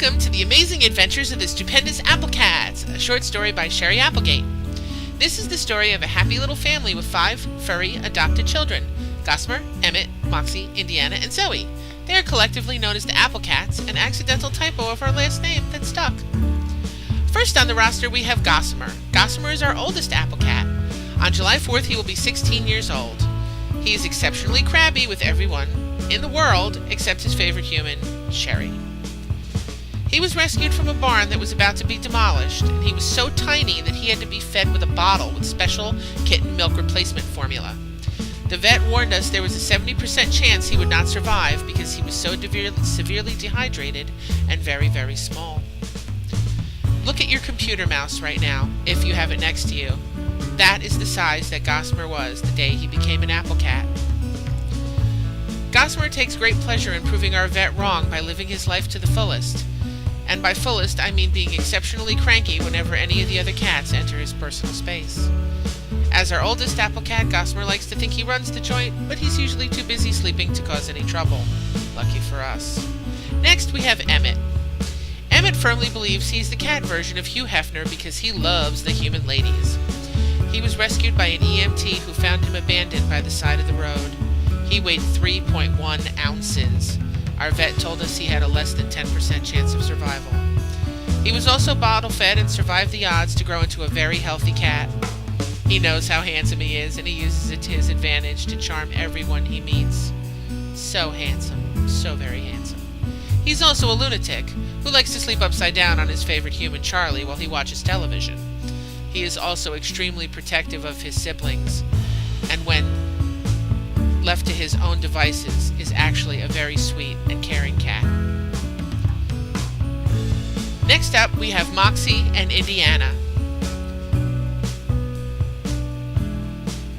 Welcome to the amazing adventures of the stupendous Applecats, a short story by Cheri Applegate. This is the story of a happy little family with 5 furry adopted children: Gossamer, Emmett, Moxie, Indiana, and Zoe. They are collectively known as the Applecats, an accidental typo of our last name that stuck. First on the roster we have Gossamer. Gossamer is our oldest Applecat. On July 4th he will be 16 years old. He is exceptionally crabby with everyone in the world except his favorite human, Cheri. He was rescued from a barn that was about to be demolished, and he was so tiny that he had to be fed with a bottle with special kitten milk replacement formula. The vet warned us there was a 70% chance he would not survive because he was so severely dehydrated and very, very small. Look at your computer mouse right now, if you have it next to you. That is the size that Gossamer was the day he became an Applecat. Gossamer takes great pleasure in proving our vet wrong by living his life to the fullest. And by fullest, I mean being exceptionally cranky whenever any of the other cats enter his personal space. As our oldest Applecat, Gossamer likes to think he runs the joint, but he's usually too busy sleeping to cause any trouble. Lucky for us. Next, we have Emmett. Emmett firmly believes he's the cat version of Hugh Hefner because he loves the human ladies. He was rescued by an EMT who found him abandoned by the side of the road. He weighed 3.1 ounces. Our vet told us he had a less than 10% chance of survival. He was also bottle-fed and survived the odds to grow into a very healthy cat. He knows how handsome he is, and he uses it to his advantage to charm everyone he meets. So handsome, so very handsome. He's also a lunatic, who likes to sleep upside down on his favorite human, Charlie, while he watches television. He is also extremely protective of his siblings, and when left to his own devices, is actually a very sweet and caring cat. Next up, we have Moxie and Indiana.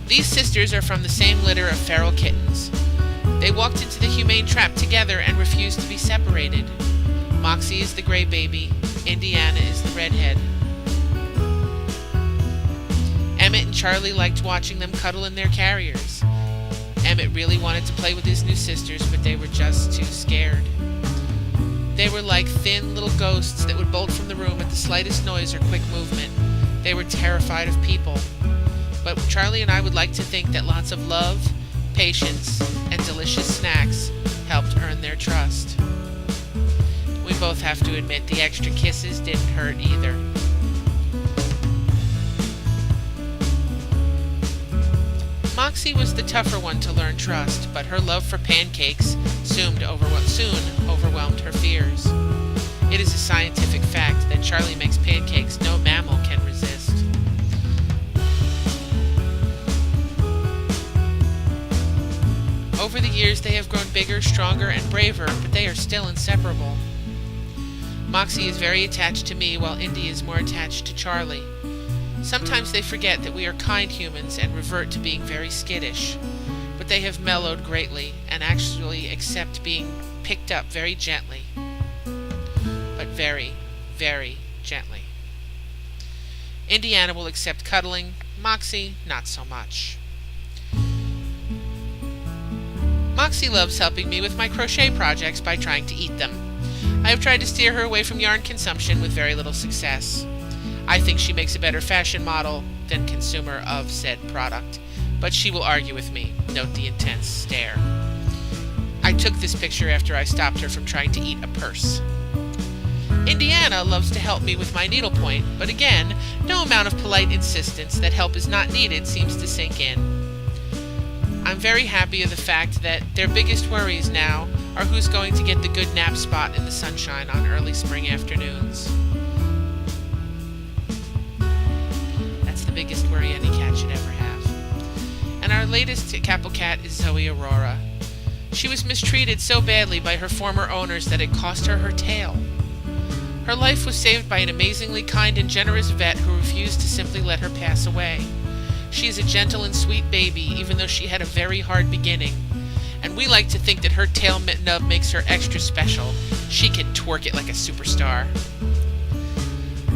These sisters are from the same litter of feral kittens. They walked into the humane trap together and refused to be separated. Moxie is the gray baby, Indiana is the redhead. Emmett and Charlie liked watching them cuddle in their carriers. Emmett really wanted to play with his new sisters, but they were just too scared. They were like thin little ghosts that would bolt from the room at the slightest noise or quick movement. They were terrified of people. But Charlie and I would like to think that lots of love, patience, and delicious snacks helped earn their trust. We both have to admit the extra kisses didn't hurt either. Moxie was the tougher one to learn trust, but her love for pancakes soon overwhelmed her fears. It is a scientific fact that Charlie makes pancakes no mammal can resist. Over the years they have grown bigger, stronger, and braver, but they are still inseparable. Moxie is very attached to me, while Indy is more attached to Charlie. Sometimes they forget that we are kind humans and revert to being very skittish, but they have mellowed greatly and actually accept being picked up very gently, but very, very gently. Indiana will accept cuddling, Moxie not so much. Moxie loves helping me with my crochet projects by trying to eat them. I have tried to steer her away from yarn consumption with very little success. I think she makes a better fashion model than consumer of said product, but she will argue with me. Note the intense stare. I took this picture after I stopped her from trying to eat a purse. Indiana loves to help me with my needlepoint, but again, no amount of polite insistence that help is not needed seems to sink in. I'm very happy of the fact that their biggest worries now are who's going to get the good nap spot in the sunshine on early spring afternoons. The biggest worry any cat should ever have. And our latest Applecat is Zoe Aurora. She was mistreated so badly by her former owners that it cost her her tail. Her life was saved by an amazingly kind and generous vet who refused to simply let her pass away. She is a gentle and sweet baby, even though she had a very hard beginning. And we like to think that her tail nub makes her extra special. She can twerk it like a superstar.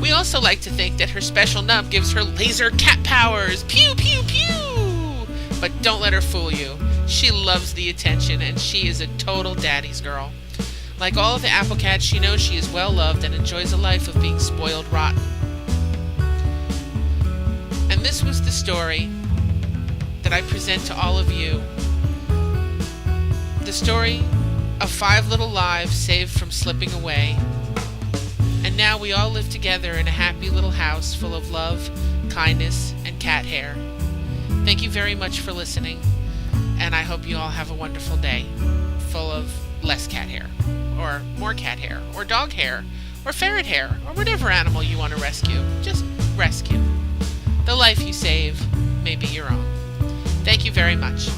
We also like to think that her special nub gives her laser cat powers. Pew, pew, pew! But don't let her fool you. She loves the attention, and she is a total daddy's girl. Like all of the Applecats, she knows she is well loved and enjoys a life of being spoiled rotten. And this was the story that I present to all of you. The story of 5 little lives saved from slipping away. And now we all live together in a happy little house full of love, kindness, and cat hair. Thank you very much for listening, and I hope you all have a wonderful day, full of less cat hair, or more cat hair, or dog hair, or ferret hair, or whatever animal you want to rescue. Just rescue. The life you save may be your own. Thank you very much.